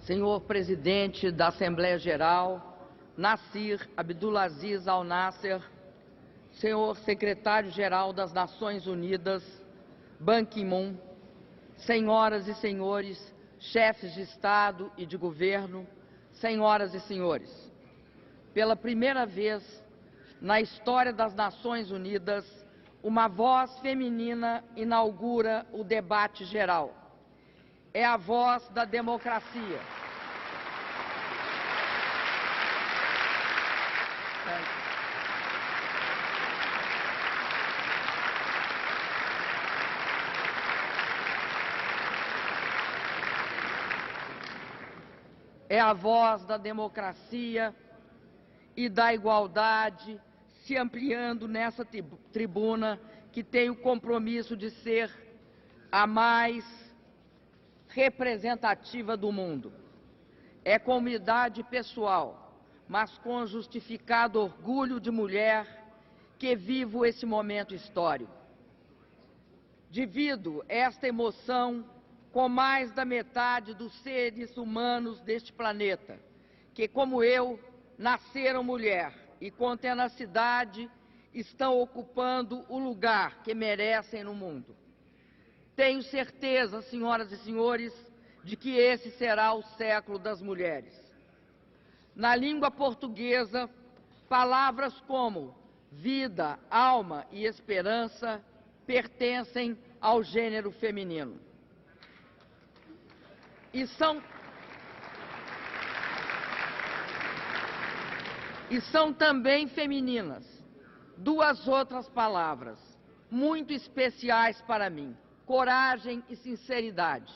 Senhor Presidente da Assembleia Geral, Nasser Abdulaziz Al-Nasser, Senhor Secretário-Geral das Nações Unidas, Ban Ki-moon, Senhoras e Senhores, chefes de Estado e de Governo, Senhoras e Senhores, pela primeira vez na história das Nações Unidas, uma voz feminina inaugura o debate geral. É a voz da democracia. É a voz da democracia e da igualdade se ampliando nessa tribuna que tem o compromisso de ser a mais representativa do mundo. É com humildade pessoal, mas com justificado orgulho de mulher, que vivo esse momento histórico. Divido esta emoção com mais da metade dos seres humanos deste planeta, que, como eu, nasceram mulher e com tenacidade estão ocupando o lugar que merecem no mundo. Tenho certeza, senhoras e senhores, de que esse será o século das mulheres. Na língua portuguesa, palavras como vida, alma e esperança pertencem ao gênero feminino. E são também femininas duas outras palavras muito especiais para mim: coragem e sinceridade.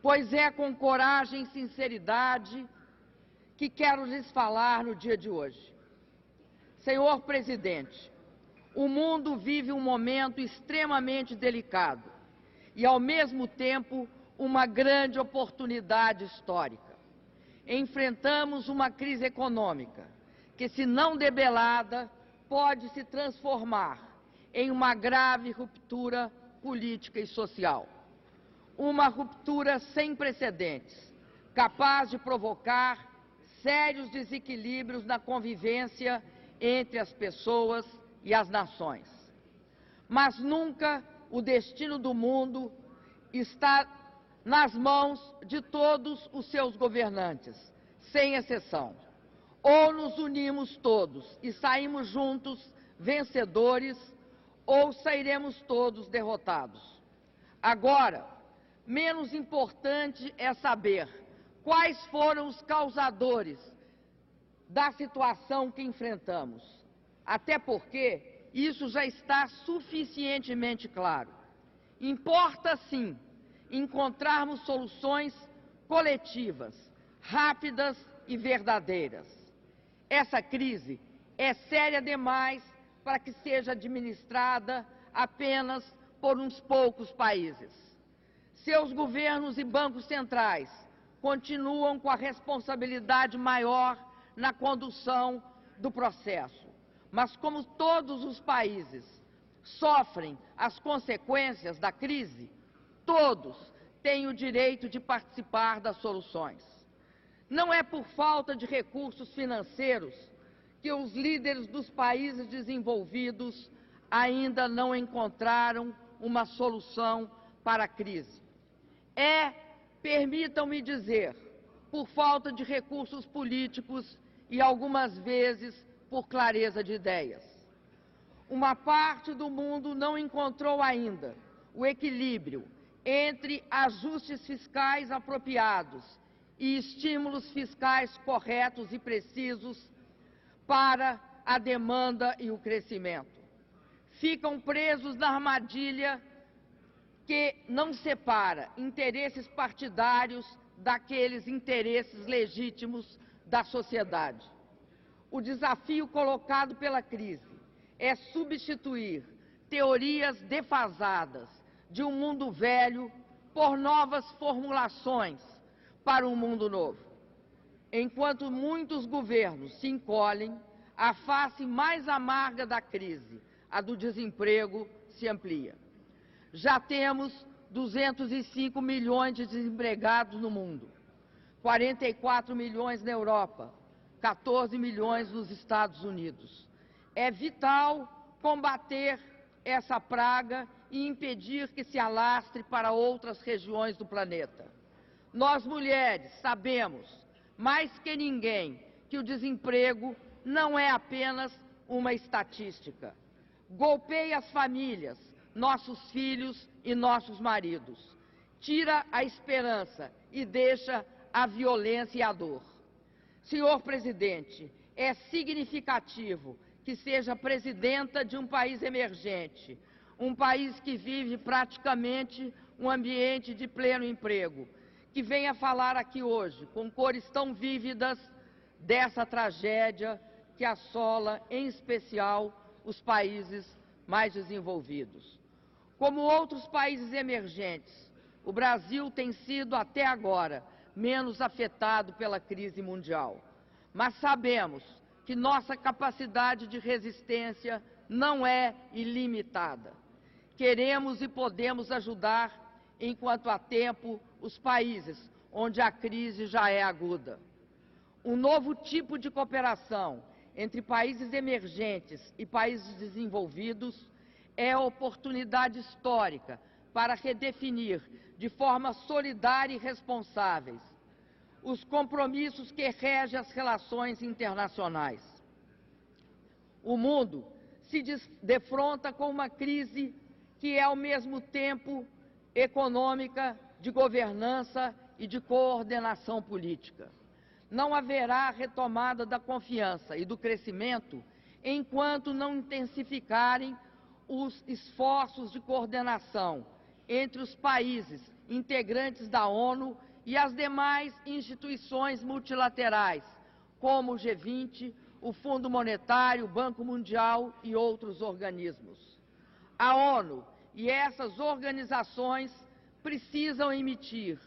Pois é com coragem e sinceridade que quero lhes falar no dia de hoje. Senhor Presidente, o mundo vive um momento extremamente delicado e, ao mesmo tempo, uma grande oportunidade histórica. Enfrentamos uma crise econômica que, se não debelada, pode se transformar em uma grave ruptura política e social. Uma ruptura sem precedentes, capaz de provocar sérios desequilíbrios na convivência entre as pessoas e as nações. Mas nunca o destino do mundo está nas mãos de todos os seus governantes, sem exceção. Ou nos unimos todos e saímos juntos vencedores, ou sairemos todos derrotados. Agora, menos importante é saber quais foram os causadores da situação que enfrentamos. Até porque isso já está suficientemente claro. Importa, sim, encontrarmos soluções coletivas, rápidas e verdadeiras. Essa crise é séria demais para que seja administrada apenas por uns poucos países. Seus governos e bancos centrais continuam com a responsabilidade maior na condução do processo. Mas, como todos os países sofrem as consequências da crise, todos têm o direito de participar das soluções. Não é por falta de recursos financeiros que os líderes dos países desenvolvidos ainda não encontraram uma solução para a crise. Permitam-me dizer, por falta de recursos políticos e algumas vezes por clareza de ideias. Uma parte do mundo não encontrou ainda o equilíbrio entre ajustes fiscais apropriados e estímulos fiscais corretos e precisos para a demanda e o crescimento. Ficam presos na armadilha que não separa interesses partidários daqueles interesses legítimos da sociedade. O desafio colocado pela crise é substituir teorias defasadas de um mundo velho por novas formulações para um mundo novo. Enquanto muitos governos se encolhem, a face mais amarga da crise, a do desemprego, se amplia. Já temos 205 milhões de desempregados no mundo. 44 milhões na Europa, 14 milhões nos Estados Unidos. É vital combater essa praga e impedir que se alastre para outras regiões do planeta. Nós, mulheres, sabemos, mais que ninguém, que o desemprego não é apenas uma estatística. Golpeia as famílias, nossos filhos e nossos maridos. Tira a esperança e deixa a violência e a dor. Senhor presidente, é significativo que seja presidenta de um país emergente, um país que vive praticamente um ambiente de pleno emprego, que venha falar aqui hoje, com cores tão vívidas, dessa tragédia que assola, em especial, os países mais desenvolvidos. Como outros países emergentes, o Brasil tem sido, até agora, menos afetado pela crise mundial. Mas sabemos que nossa capacidade de resistência não é ilimitada. Queremos e podemos ajudar, enquanto há tempo, os países onde a crise já é aguda. Um novo tipo de cooperação entre países emergentes e países desenvolvidos é a oportunidade histórica para redefinir de forma solidária e responsáveis os compromissos que regem as relações internacionais. O mundo se defronta com uma crise que é, ao mesmo tempo, econômica, de governança e de coordenação política. Não haverá retomada da confiança e do crescimento enquanto não intensificarem os esforços de coordenação entre os países integrantes da ONU e as demais instituições multilaterais, como o G20, o Fundo Monetário, o Banco Mundial e outros organismos. A ONU e essas organizações precisam emitir,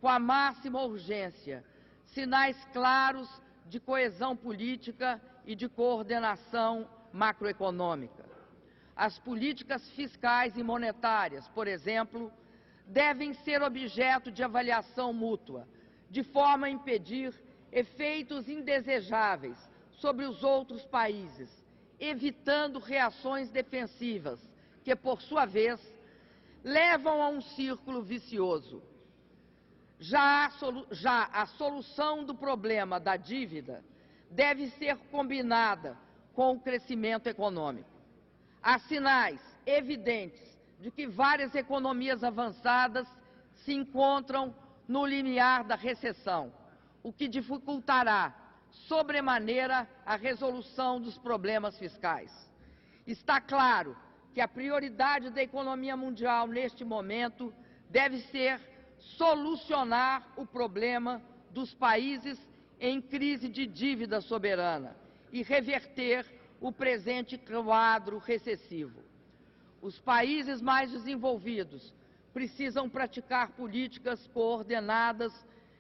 com a máxima urgência, sinais claros de coesão política e de coordenação macroeconômica. As políticas fiscais e monetárias, por exemplo, devem ser objeto de avaliação mútua, de forma a impedir efeitos indesejáveis sobre os outros países, evitando reações defensivas que, por sua vez, levam a um círculo vicioso. Já a solução do problema da dívida deve ser combinada com o crescimento econômico. Há sinais evidentes de que várias economias avançadas se encontram no limiar da recessão, o que dificultará sobremaneira a resolução dos problemas fiscais. Está claro que a prioridade da economia mundial neste momento deve ser solucionar o problema dos países em crise de dívida soberana e reverter o presente quadro recessivo. Os países mais desenvolvidos precisam praticar políticas coordenadas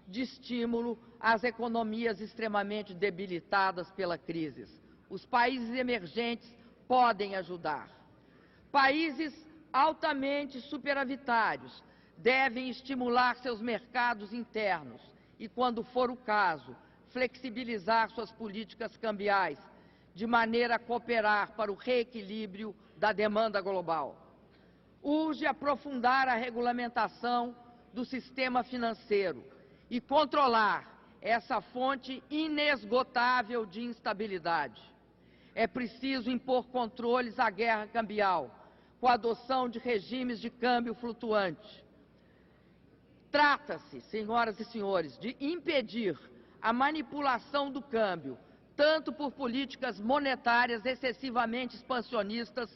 de estímulo às economias extremamente debilitadas pela crise. Os países emergentes podem ajudar. Países altamente superavitários devem estimular seus mercados internos e, quando for o caso, flexibilizar suas políticas cambiais, de maneira a cooperar para o reequilíbrio da demanda global. Urge aprofundar a regulamentação do sistema financeiro e controlar essa fonte inesgotável de instabilidade. É preciso impor controles à guerra cambial, com a adoção de regimes de câmbio flutuante. Trata-se, senhoras e senhores, de impedir a manipulação do câmbio, tanto por políticas monetárias excessivamente expansionistas,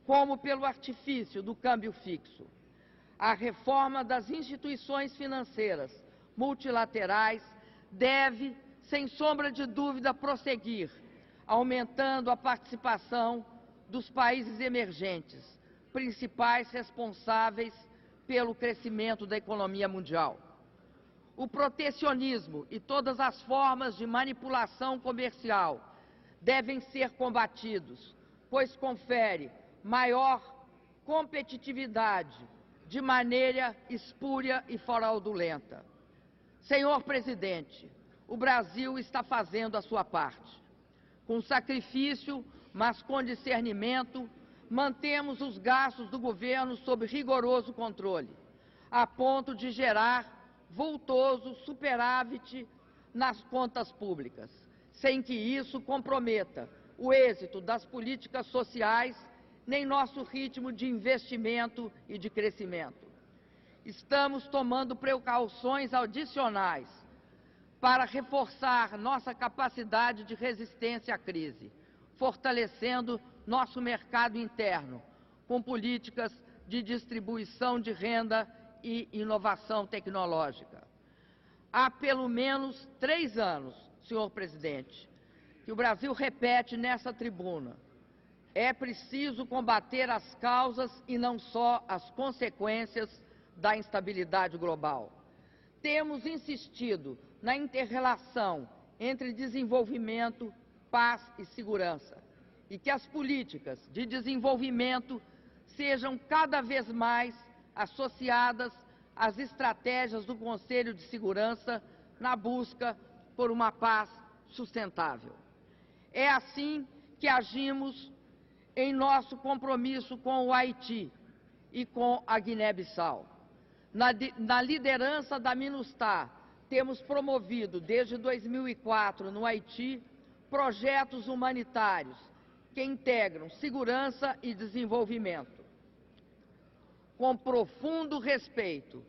como pelo artifício do câmbio fixo. A reforma das instituições financeiras multilaterais deve, sem sombra de dúvida, prosseguir, aumentando a participação dos países emergentes, principais responsáveis pelo crescimento da economia mundial. O protecionismo e todas as formas de manipulação comercial devem ser combatidos, pois confere maior competitividade de maneira espúria e fraudulenta. Senhor presidente, o Brasil está fazendo a sua parte. Com sacrifício, mas com discernimento, mantemos os gastos do governo sob rigoroso controle, a ponto de gerar vultoso superávit nas contas públicas, sem que isso comprometa o êxito das políticas sociais nem nosso ritmo de investimento e de crescimento. Estamos tomando precauções adicionais para reforçar nossa capacidade de resistência à crise, fortalecendo nosso mercado interno com políticas de distribuição de renda e inovação tecnológica. Há pelo menos 3 anos, senhor presidente, que o Brasil repete nessa tribuna: é preciso combater as causas e não só as consequências da instabilidade global. Temos insistido na inter-relação entre desenvolvimento, paz e segurança, e que as políticas de desenvolvimento sejam cada vez mais associadas às estratégias do Conselho de Segurança na busca por uma paz sustentável. É assim que agimos em nosso compromisso com o Haiti e com a Guiné-Bissau. Na liderança da MINUSTAH, temos promovido, desde 2004, no Haiti, projetos humanitários que integram segurança e desenvolvimento. Com profundo respeito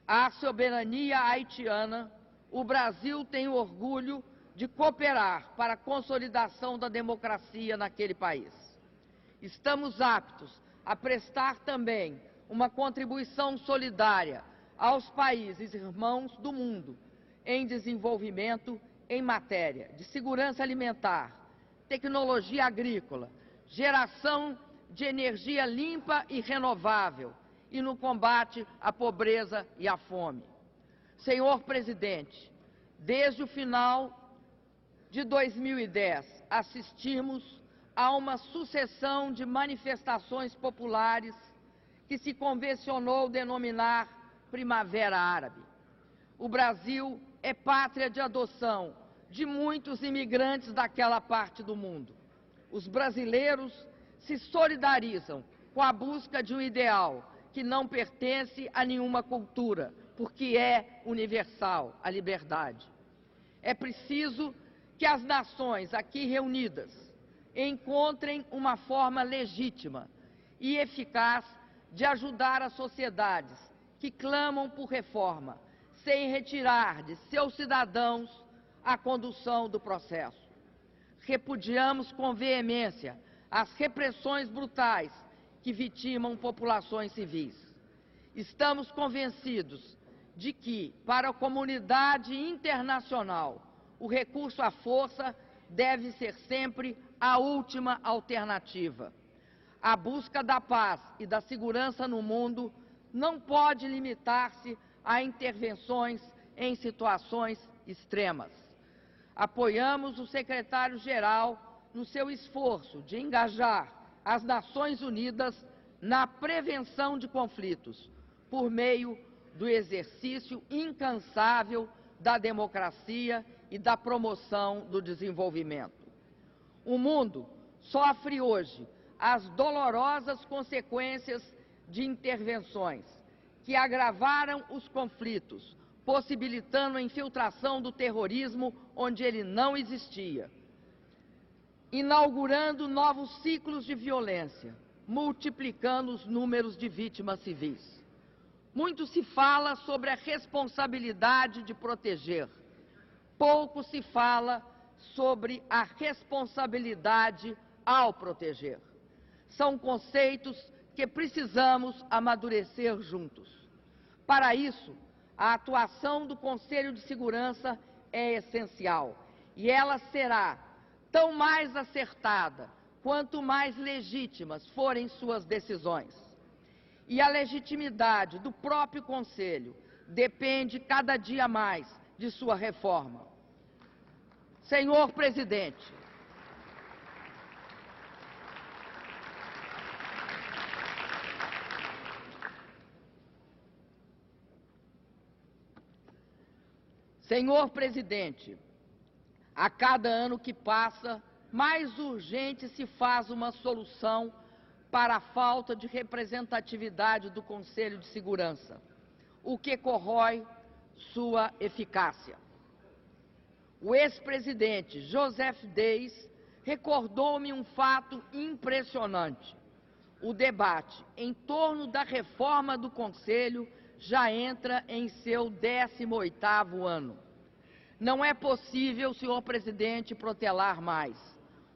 à soberania haitiana, o Brasil tem o orgulho de cooperar para a consolidação da democracia naquele país. Estamos aptos a prestar também uma contribuição solidária aos países irmãos do mundo em desenvolvimento em matéria de segurança alimentar, tecnologia agrícola, geração de energia limpa e renovável e no combate à pobreza e à fome. Senhor presidente, desde o final de 2010, assistimos a uma sucessão de manifestações populares que se convencionou denominar Primavera Árabe. O Brasil é pátria de adoção de muitos imigrantes daquela parte do mundo. Os brasileiros se solidarizam com a busca de um ideal que não pertence a nenhuma cultura, porque é universal, a liberdade. É preciso que as nações aqui reunidas encontrem uma forma legítima e eficaz de ajudar as sociedades que clamam por reforma, sem retirar de seus cidadãos a condução do processo. Repudiamos com veemência as repressões brutais que vitimam populações civis. Estamos convencidos de que, para a comunidade internacional, o recurso à força deve ser sempre a última alternativa. A busca da paz e da segurança no mundo não pode limitar-se a intervenções em situações extremas. Apoiamos o secretário-geral no seu esforço de engajar as Nações Unidas na prevenção de conflitos, por meio do exercício incansável da democracia e da promoção do desenvolvimento. O mundo sofre hoje as dolorosas consequências de intervenções que agravaram os conflitos, possibilitando a infiltração do terrorismo onde ele não existia, inaugurando novos ciclos de violência, multiplicando os números de vítimas civis. Muito se fala sobre a responsabilidade de proteger, pouco se fala sobre a responsabilidade ao proteger. São conceitos que precisamos amadurecer juntos. Para isso, a atuação do Conselho de Segurança é essencial e ela será tão mais acertada quanto mais legítimas forem suas decisões. E a legitimidade do próprio Conselho depende cada dia mais de sua reforma. Senhor presidente, Senhor presidente, a cada ano que passa, mais urgente se faz uma solução para a falta de representatividade do Conselho de Segurança, o que corrói sua eficácia. O ex-presidente Joseph Dais recordou-me um fato impressionante. O debate em torno da reforma do Conselho já entra em seu 18º ano. Não é possível, senhor presidente, protelar mais.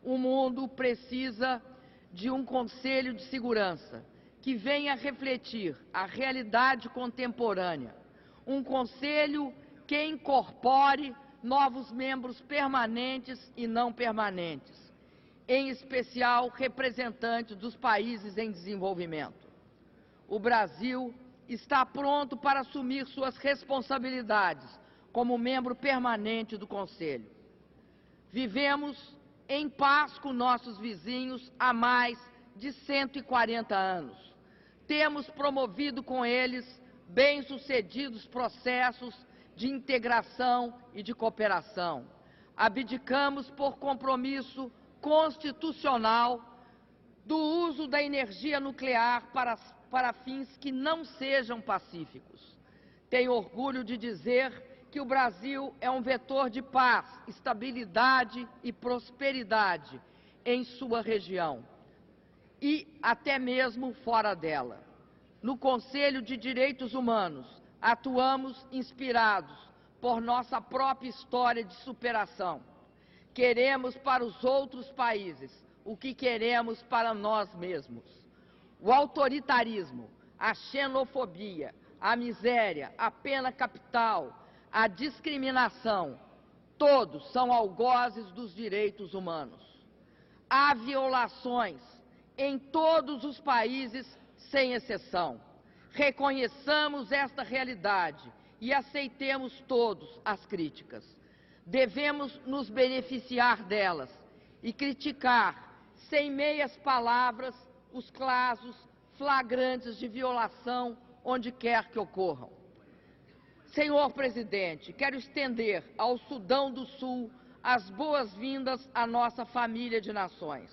O mundo precisa de um Conselho de Segurança que venha refletir a realidade contemporânea. Um Conselho que incorpore novos membros permanentes e não permanentes, em especial representantes dos países em desenvolvimento. O Brasil está pronto para assumir suas responsabilidades como membro permanente do Conselho. Vivemos em paz com nossos vizinhos há mais de 140 anos. Temos promovido com eles bem-sucedidos processos de integração e de cooperação. Abdicamos por compromisso constitucional do uso da energia nuclear para fins que não sejam pacíficos. Tenho orgulho de dizer que o Brasil é um vetor de paz, estabilidade e prosperidade em sua região e até mesmo fora dela. No Conselho de Direitos Humanos, atuamos inspirados por nossa própria história de superação. Queremos para os outros países o que queremos para nós mesmos. O autoritarismo, a xenofobia, a miséria, a pena capital, a discriminação, todos são algozes dos direitos humanos. Há violações em todos os países, sem exceção. Reconheçamos esta realidade e aceitemos todos as críticas. Devemos nos beneficiar delas e criticar, sem meias palavras, os casos flagrantes de violação onde quer que ocorram. Senhor presidente, quero estender ao Sudão do Sul as boas-vindas à nossa família de nações.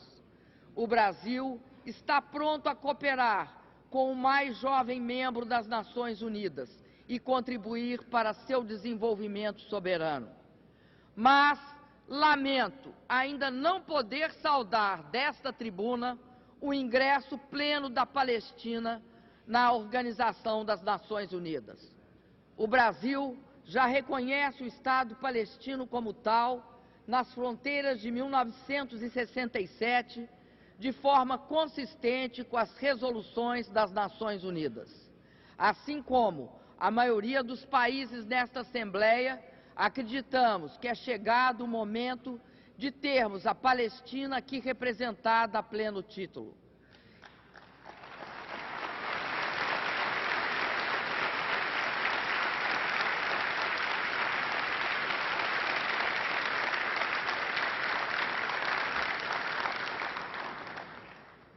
O Brasil está pronto a cooperar com o mais jovem membro das Nações Unidas e contribuir para seu desenvolvimento soberano. Mas lamento ainda não poder saudar desta tribuna o ingresso pleno da Palestina na Organização das Nações Unidas. O Brasil já reconhece o Estado palestino como tal nas fronteiras de 1967, de forma consistente com as resoluções das Nações Unidas. Assim como a maioria dos países nesta Assembleia, acreditamos que é chegado o momento de termos a Palestina aqui representada a pleno título.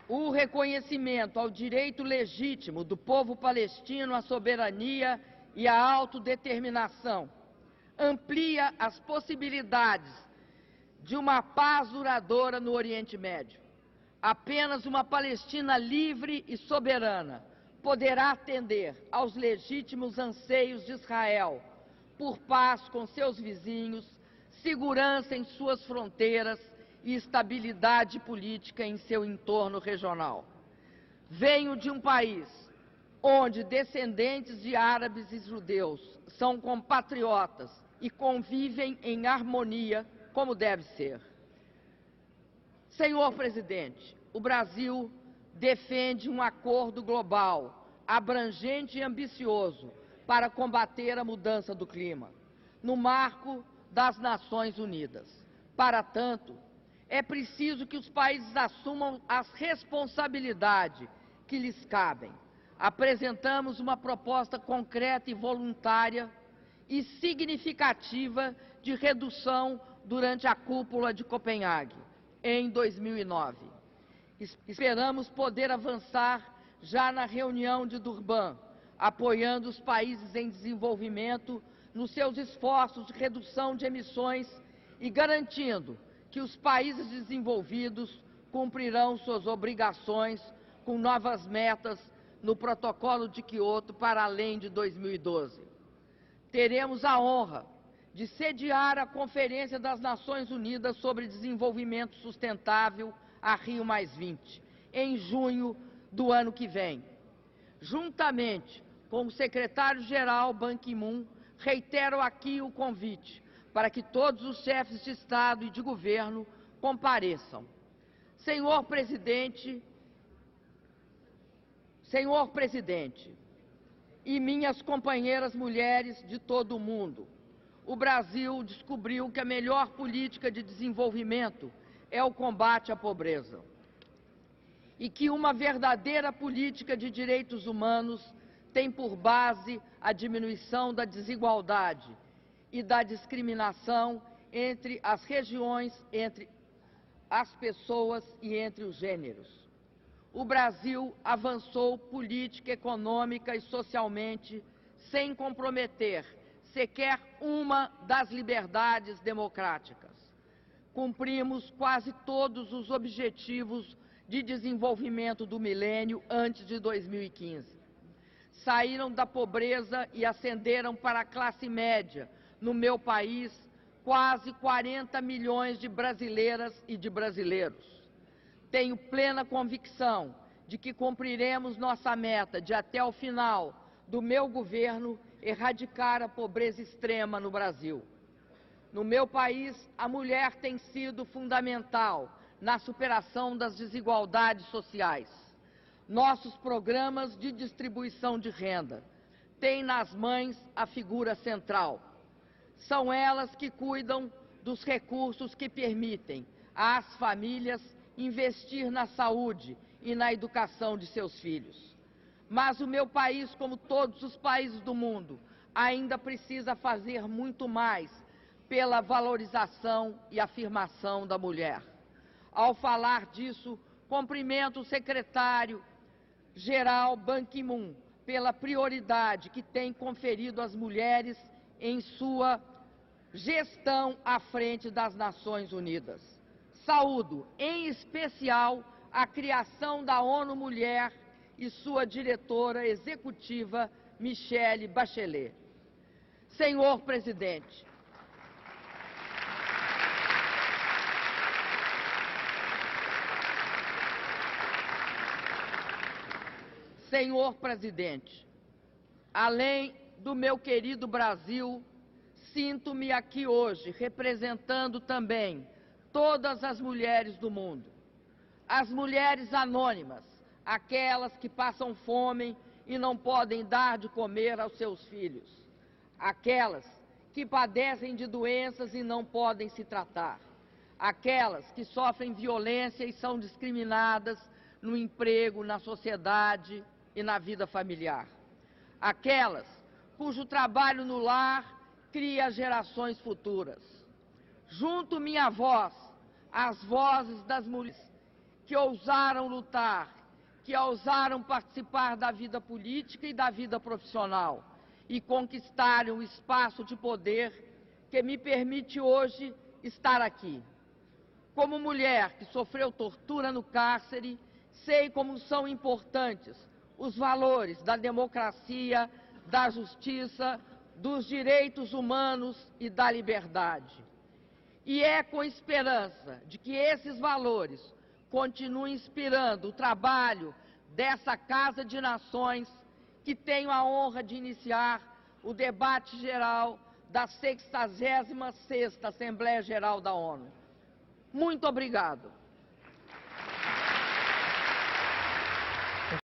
O reconhecimento ao direito legítimo do povo palestino à soberania e à autodeterminação amplia as possibilidades de uma paz duradoura no Oriente Médio. Apenas uma Palestina livre e soberana poderá atender aos legítimos anseios de Israel por paz com seus vizinhos, segurança em suas fronteiras e estabilidade política em seu entorno regional. Venho de um país onde descendentes de árabes e judeus são compatriotas e convivem em harmonia como deve ser. Senhor presidente, o Brasil defende um acordo global, abrangente e ambicioso para combater a mudança do clima, no marco das Nações Unidas. Para tanto, é preciso que os países assumam as responsabilidades que lhes cabem. Apresentamos uma proposta concreta e voluntária e significativa de redução durante a cúpula de Copenhague, em 2009. Esperamos poder avançar já na reunião de Durban, apoiando os países em desenvolvimento nos seus esforços de redução de emissões e garantindo que os países desenvolvidos cumprirão suas obrigações com novas metas no Protocolo de Quioto para além de 2012. Teremos a honra de sediar a Conferência das Nações Unidas sobre Desenvolvimento Sustentável, a Rio+20, em junho do ano que vem. Juntamente com o secretário-geral Ban Ki-moon, reitero aqui o convite para que todos os chefes de Estado e de governo compareçam. Senhor Presidente e minhas companheiras mulheres de todo o mundo, o Brasil descobriu que a melhor política de desenvolvimento é o combate à pobreza e que uma verdadeira política de direitos humanos tem por base a diminuição da desigualdade e da discriminação entre as regiões, entre as pessoas e entre os gêneros. O Brasil avançou política, econômica e socialmente sem comprometer sequer uma das liberdades democráticas. Cumprimos quase todos os objetivos de desenvolvimento do milênio antes de 2015. Saíram da pobreza e ascenderam para a classe média, no meu país, quase 40 milhões de brasileiras e de brasileiros. Tenho plena convicção de que cumpriremos nossa meta de, até o final do meu governo, erradicar a pobreza extrema no Brasil. No meu país, a mulher tem sido fundamental na superação das desigualdades sociais. Nossos programas de distribuição de renda têm nas mães a figura central. São elas que cuidam dos recursos que permitem às famílias investir na saúde e na educação de seus filhos. Mas o meu país, como todos os países do mundo, ainda precisa fazer muito mais pela valorização e afirmação da mulher. Ao falar disso, cumprimento o secretário-geral Ban Ki-moon pela prioridade que tem conferido às mulheres em sua gestão à frente das Nações Unidas. Saúdo, em especial, a criação da ONU Mulher e sua diretora executiva, Michelle Bachelet. Senhor Presidente, além do meu querido Brasil, sinto-me aqui hoje representando também todas as mulheres do mundo. As mulheres anônimas, aquelas que passam fome e não podem dar de comer aos seus filhos. Aquelas que padecem de doenças e não podem se tratar. Aquelas que sofrem violência e são discriminadas no emprego, na sociedade e na vida familiar. Aquelas cujo trabalho no lar cria gerações futuras. Junto minha voz às vozes das mulheres que ousaram lutar, que ousaram participar da vida política e da vida profissional e conquistaram o espaço de poder que me permite hoje estar aqui. Como mulher que sofreu tortura no cárcere, sei como são importantes os valores da democracia, da justiça, dos direitos humanos e da liberdade. E é com esperança de que esses valores continuem inspirando o trabalho dessa Casa de Nações que tenho a honra de iniciar o debate geral da 66ª Assembleia Geral da ONU. Muito obrigado.